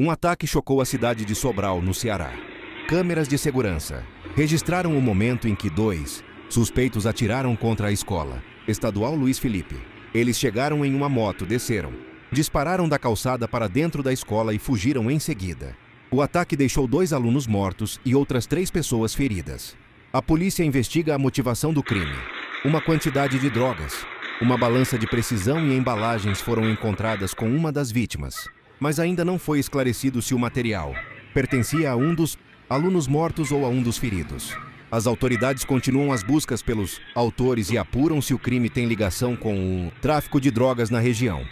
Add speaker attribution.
Speaker 1: Um ataque chocou a cidade de Sobral, no Ceará. Câmeras de segurança registraram o momento em que 2 suspeitos atiraram contra a escola estadual Luiz Felipe. Eles chegaram em uma moto, desceram, dispararam da calçada para dentro da escola e fugiram em seguida. O ataque deixou 2 alunos mortos e outras 3 pessoas feridas. A polícia investiga a motivação do crime. Uma quantidade de drogas, uma balança de precisão e embalagens foram encontradas com uma das vítimas, mas ainda não foi esclarecido se o material pertencia a um dos alunos mortos ou a um dos feridos. As autoridades continuam as buscas pelos autores e apuram se o crime tem ligação com o tráfico de drogas na região.